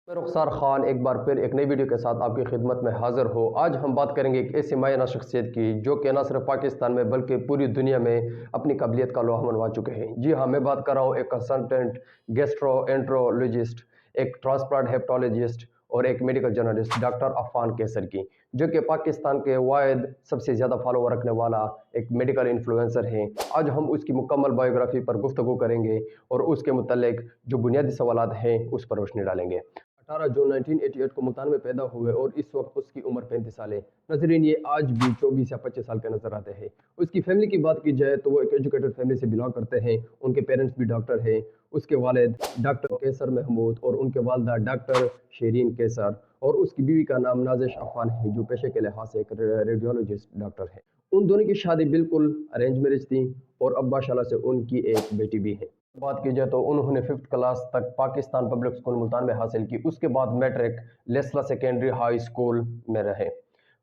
मैं रुखसार खान एक बार फिर एक नई वीडियो के साथ आपकी खिदमत में हाजिर हो। आज हम बात करेंगे एक ऐसी मायना शख्सियत की जो कि न सिर्फ पाकिस्तान में बल्कि पूरी दुनिया में अपनी काबिलियत का लोहा मनवा चुके हैं। जी हाँ, मैं बात कर रहा हूँ एक कंसल्टेंट गैस्ट्रोएंट्रोलॉजिस्ट, एक ट्रांसप्लांट हेप्टोलॉजिस्ट और एक मेडिकल जर्नलिस्ट डॉक्टर अफ़ान कैसर की, जो कि पाकिस्तान के वाहिद सबसे ज़्यादा फॉलोवर रखने वाला एक मेडिकल इन्फ्लुएंसर हैं। आज हम उसकी मुकम्मल बायोग्राफी पर गुफ्तगू करेंगे और उसके मुतल्लिक जो बुनियादी सवालात हैं उस पर रोशनी डालेंगे। 18 जून 1988 को मुल्तान में पैदा हुए और इस वक्त उसकी उम्र 35 साल है। नजरीन, ये आज भी 24 या 25 साल के नजर आते हैं। उसकी फैमिली की बात की जाए तो वो एक एजुकेटेड फैमिली से बिलोंग करते हैं। उनके पेरेंट्स भी डॉक्टर हैं। उसके वालिद डॉक्टर कैसर महमूद और उनके वालदा डॉक्टर शेरीन कैसर और उसकी बीवी का नाम नाजिश अफान है, जो पेशे के लिहाज से एक रेडियोलॉजिस्ट डॉक्टर है। उन दोनों की शादी बिल्कुल अरेंज मैरिज थी और अब माशाल्लाह से उनकी एक बेटी भी है। बात की जाए तो उन्होंने 5th क्लास तक पाकिस्तान पब्लिक स्कूल मुल्तान में हासिल की। उसके बाद मैट्रिक लेस्ला सेकेंडरी हाई स्कूल में रहे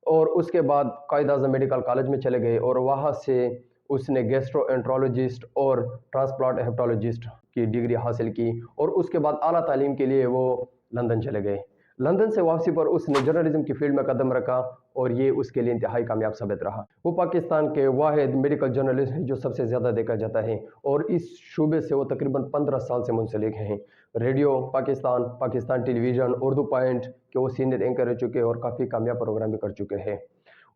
और उसके बाद कायद आज़म मेडिकल कॉलेज में चले गए और वहाँ से उसने गैस्ट्रोएंट्रोलॉजिस्ट और ट्रांसप्लांट हेप्टोलॉजिस्ट की डिग्री हासिल की और उसके बाद आला तालीम के लिए वो लंदन चले गए। लंदन से वापसी पर उसने जर्नलिज्म की फील्ड में कदम रखा और ये उसके लिए इंतहाई कामयाब साबित रहा। वो पाकिस्तान के वाहिद मेडिकल जर्नलिस्ट हैं जो सबसे ज़्यादा देखा जाता है और इस शूबे से वो तकरीबन 15 साल से मुंसलिक हैं। Radio Pakistan, Pakistan television, Urdu point के वो सीनियर एंकर रह चुके हैं और काफ़ी कामयाब प्रोग्राम भी कर चुके हैं।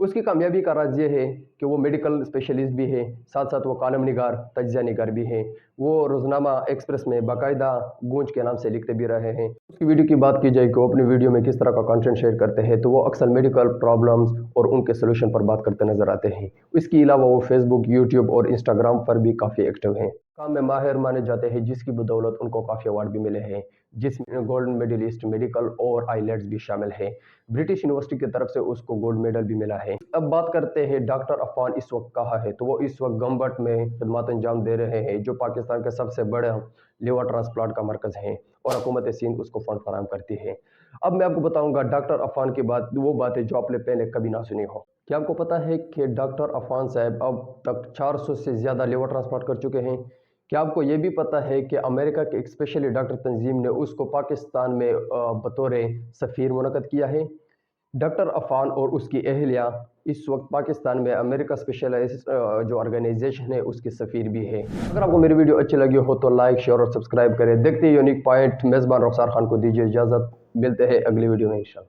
उसकी कामयाबी का राज ये है कि वो मेडिकल स्पेशलिस्ट भी है, साथ साथ वो कॉलम निगार, तज्ज़िया निगार भी हैं। वो रोज़नामा एक्सप्रेस में बाकायदा गूंज के नाम से लिखते भी रहे हैं। उसकी वीडियो की बात की जाए कि वो अपनी वीडियो में किस तरह का कंटेंट शेयर करते हैं तो वो अक्सर मेडिकल प्रॉब्लम्स और उनके सोल्यूशन पर बात करते नजर आते हैं। इसके अलावा वो फेसबुक, यूट्यूब और इंस्टाग्राम पर भी काफ़ी एक्टिव हैं। काम में माहिर माने जाते हैं, जिसकी बदौलत उनको काफ़ी अवार्ड भी मिले हैं, जिसमें गोल्डन मेडलिस्ट मेडिकल और आईलेट्स भी शामिल है। ब्रिटिश यूनिवर्सिटी की तरफ से उसको गोल्ड मेडल भी मिला है। अब बात करते हैं डॉक्टर अफ़ान इस वक्त कहाँ है, तो वो इस वक्त गम्बट में खिदमत अंजाम दे रहे हैं, जो पाकिस्तान के सबसे बड़े लिवर ट्रांसप्लांट का मरकज़ है और हुकूमत सिंध उसको फंड फराहम करती है। अब मैं आपको बताऊंगा डॉक्टर अफ़ान की बात, वो बातें जो आपने पहले कभी ना सुनी हो। क्या आपको पता है कि डॉक्टर अफ़ान साहब अब तक 400 से ज़्यादा लिवर ट्रांसप्लांट कर चुके हैं? क्या आपको ये भी पता है कि अमेरिका के एक स्पेशली डॉक्टर तंजीम ने उसको पाकिस्तान में बतौर सफ़ीर मुनक़द किया है? डॉक्टर अफ़ान और उसकी अहलिया इस वक्त पाकिस्तान में अमेरिका स्पेशलाइज्ड जो ऑर्गेनाइजेशन है उसकी सफ़ीर भी है। अगर आपको मेरी वीडियो अच्छी लगी हो तो लाइक, शेयर और सब्सक्राइब करें। देखते हैं यूनिक पॉइंट। मेज़बान रुखसार खान को दीजिए इजाज़त। मिलते हैं अगली वीडियो में इंशाअल्लाह।